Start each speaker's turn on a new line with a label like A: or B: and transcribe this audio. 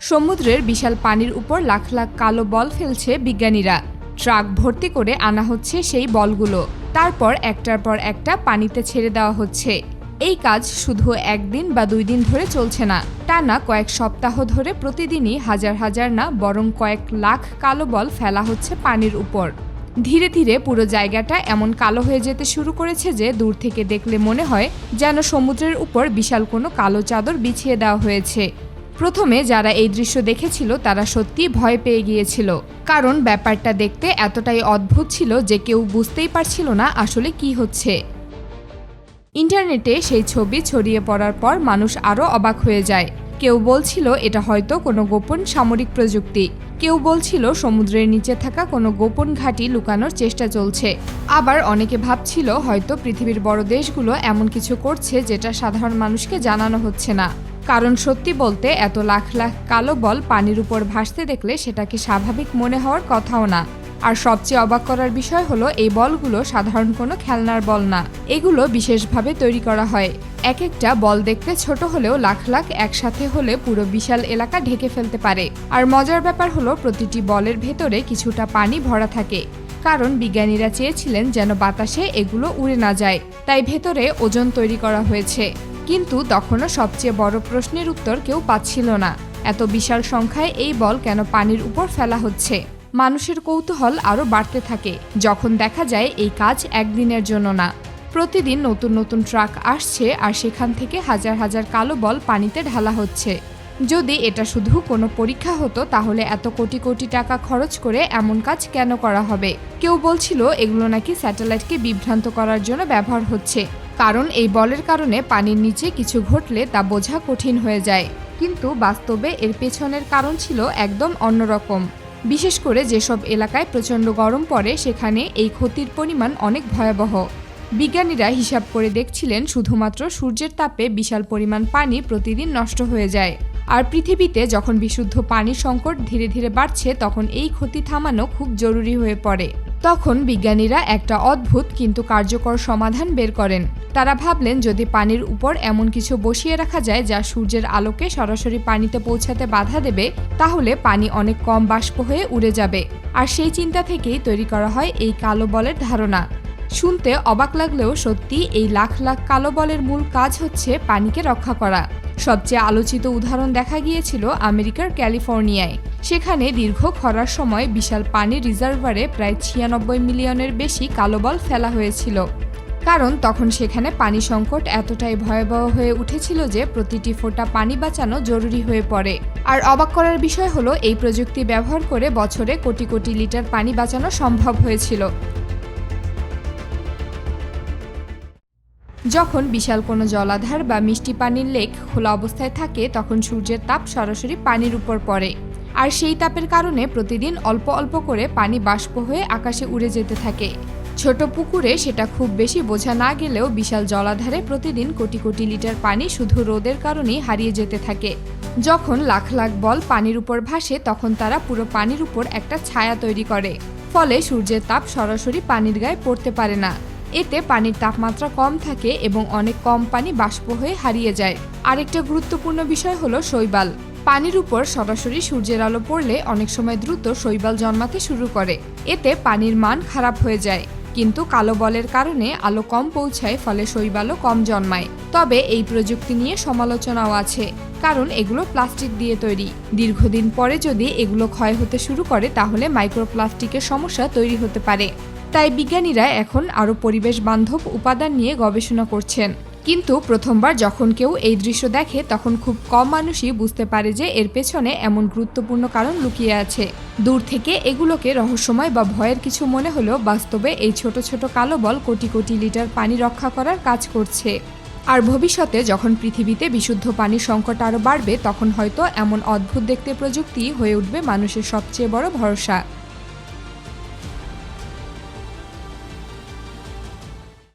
A: সমুদ্রের বিশাল পানির উপর লাখ লাখ কালো বল ফেলছে বিজ্ঞানীরা। ট্রাক ভর্তি করে আনা হচ্ছে সেই বলগুলো, তারপর একটার পর একটা পানিতে ছেড়ে দেওয়া হচ্ছে। এই কাজ শুধু একদিন বা 2 দিন ধরে চলছে না, টানা কয়েক সপ্তাহ ধরে প্রতিদিনই হাজার হাজার না বরং কয়েক লাখ কালো বল ফেলা হচ্ছে পানির উপর। ধীরে ধীরে পুরো জায়গাটা এমন কালো হয়ে যেতে শুরু করেছে যে দূর থেকে দেখলে মনে হয় যেন সমুদ্রের উপর বিশাল কোনো কালো চাদর বিছিয়ে দেওয়া হয়েছে। প্রথমে যারা এই দৃশ্য দেখেছিল তারা সত্যি ভয় পেয়ে গিয়েছিল, কারণ ব্যাপারটা দেখতে এতটাই অদ্ভুত ছিল যে কেউ বুঝতেই পারছিল না আসলে কি হচ্ছে। ইন্টারনেটে সেই ছবি ছড়িয়ে পড়ার পর মানুষ আরও অবাক হয়ে যায়। কেউ বলছিল এটা হয়তো কোনো গোপন সামরিক প্রযুক্তি, কেউ বলছিল সমুদ্রের নিচে থাকা কোনো গোপন ঘাঁটি লুকানোর চেষ্টা চলছে, আবার অনেকে ভাবছিল হয়তো পৃথিবীর বড় দেশগুলো এমন কিছু করছে যেটা সাধারণ মানুষকে জানানো হচ্ছে না। কারণ সত্যি বলতে এত লাখ লাখ কালো বল পানির উপর ভাসতে দেখলে সেটাকে স্বাভাবিক মনে হওয়ার কথাও না। আর সবচেয়ে অবাক করার বিষয় হলো এই বলগুলো সাধারণ কোনো খেলনার বল না, এগুলো বিশেষভাবে তৈরি করা হয়। এক একটা বল দেখতে ছোট হলেও লাখ লাখ একসাথে হলে পুরো বিশাল এলাকা ঢেকে ফেলতে পারে। আর মজার ব্যাপার হলো প্রতিটি বলের ভেতরে কিছুটা পানি ভরা থাকে, কারণ বিজ্ঞানীরা চেয়েছিলেন যেন বাতাসে এগুলো উড়ে না যায়, তাই ভেতরে ওজন তৈরি করা হয়েছে। কিন্তু তখনও সবচেয়ে বড় প্রশ্নের উত্তর কেউ পাচ্ছিল না, এত বিশাল সংখ্যায় এই বল কেন পানির উপর ফেলা হচ্ছে। মানুষের কৌতূহল আরও বাড়তে থাকে যখন দেখা যায় এই কাজ একদিনের জন্য না, প্রতিদিন নতুন নতুন ট্রাক আসছে আর সেখান থেকে হাজার হাজার কালো বল পানিতে ঢালা হচ্ছে। যদি এটা শুধু কোনো পরীক্ষা হতো তাহলে এত কোটি কোটি টাকা খরচ করে এমন কাজ কেন করা হবে। কেউ বলছিল এগুলো নাকি স্যাটেলাইটকে বিভ্রান্ত করার জন্য ব্যবহার হচ্ছে, কারণ এই বলের কারণে পানির নিচে কিছু ঘটলে তা বোঝা কঠিন হয়ে যায়। কিন্তু বাস্তবে এর পেছনের কারণ ছিল একদম অন্যরকম। বিশেষ করে যেসব এলাকায় প্রচণ্ড গরম পড়ে সেখানে এই ক্ষতির পরিমাণ অনেক ভয়াবহ। বিজ্ঞানীরা হিসাব করে দেখছিলেন শুধুমাত্র সূর্যের তাপে বিশাল পরিমাণ পানি প্রতিদিন নষ্ট হয়ে যায়। আর পৃথিবীতে যখন বিশুদ্ধ পানির সংকট ধীরে ধীরে বাড়ছে তখন এই ক্ষতি থামানো খুব জরুরি হয়ে পড়ে। তখন বিজ্ঞানীরা একটা অদ্ভুত কিন্তু কার্যকর সমাধান বের করেন। তারা ভাবলেন যদি পানির উপর এমন কিছু বসিয়ে রাখা যায় যা সূর্যের আলোকে সরাসরি পানিতে পৌঁছাতে বাধা দেবে, তাহলে পানি অনেক কম বাষ্প হয়ে উড়ে যাবে। আর সেই চিন্তা থেকেই তৈরি করা হয় এই কালো বলের ধারণা। শুনতে অবাক লাগলেও সত্যি এই লাখ লাখ কালো বলের মূল কাজ হচ্ছে পানিকে রক্ষা করা। সবচেয়ে আলোচিত উদাহরণ দেখা গিয়েছিল আমেরিকার ক্যালিফোর্নিয়ায়। সেখানে দীর্ঘ খরার সময় বিশাল পানির রিজার্ভারে প্রায় 96 মিলিয়নের বেশি কালো বল ফেলা হয়েছিল, কারণ তখন সেখানে পানি সংকট এতটাই ভয়াবহ হয়ে উঠেছিল যে প্রতিটি ফোঁটা পানি বাঁচানো জরুরি হয়ে পড়ে। আর অবাক করার বিষয় হলো এই প্রযুক্তি ব্যবহার করে বছরে কোটি কোটি লিটার পানি বাঁচানো সম্ভব হয়েছিল। যখন বিশাল কোনো জলাধার বা মিষ্টি পানির লেক খোলা অবস্থায় থাকে তখন সূর্যের তাপ সরাসরি পানির উপর পড়ে, আর সেই তাপের কারণে প্রতিদিন অল্প অল্প করে পানি বাষ্প হয়ে আকাশে উড়ে যেতে থাকে। ছোট পুকুরে সেটা খুব বেশি বোঝা না গেলেও বিশাল জলাধারে প্রতিদিন কোটি কোটি লিটার পানি শুধু রোদের কারণেই হারিয়ে যেতে থাকে। যখন লাখ লাখ বল পানির উপর ভাসে তখন তারা পুরো পানির উপর একটা ছায়া তৈরি করে, ফলে সূর্যের তাপ সরাসরি পানির গায়ে পড়তে পারে না। এতে পানির তাপমাত্রা কম থাকে এবং অনেক কম পানি বাষ্প হয়ে হারিয়ে যায়। আরেকটা গুরুত্বপূর্ণ বিষয় হলো শৈবাল। পানির উপর সরাসরি সূর্যের আলো পড়লে অনেক সময় দ্রুত শৈবাল জন্মাতে শুরু করে, এতে পানির মান খারাপ হয়ে যায়। কিন্তু কালো বলের কারণে আলো কম পৌঁছায়, ফলে শৈবালও কম জন্মায়। তবে এই প্রযুক্তি নিয়ে সমালোচনাও আছে, কারণ এগুলো প্লাস্টিক দিয়ে তৈরি। দীর্ঘদিন পরে যদি এগুলো ক্ষয় হতে শুরু করে তাহলে মাইক্রোপ্লাস্টিকের সমস্যা তৈরি হতে পারে। তাই বিজ্ঞানীরা এখন আরও পরিবেশ বান্ধব উপাদান নিয়ে গবেষণা করছেন। কিন্তু প্রথমবার যখন কেউ এই দৃশ্য দেখে তখন খুব কম মানুষই বুঝতে পারে যে এর পেছনে এমন গুরুত্বপূর্ণ কারণ লুকিয়ে আছে। দূর থেকে এগুলোকে রহস্যময় বা ভয়ের কিছু মনে হলেও বাস্তবে এই ছোট ছোট কালো বল কোটি কোটি লিটার পানি রক্ষা করার কাজ করছে। আর ভবিষ্যতে যখন পৃথিবীতে বিশুদ্ধ পানির সংকট আরও বাড়বে তখন হয়তো এমন অদ্ভুত দেখতে প্রযুক্তি হয়ে উঠবে মানুষের সবচেয়ে বড় ভরসা।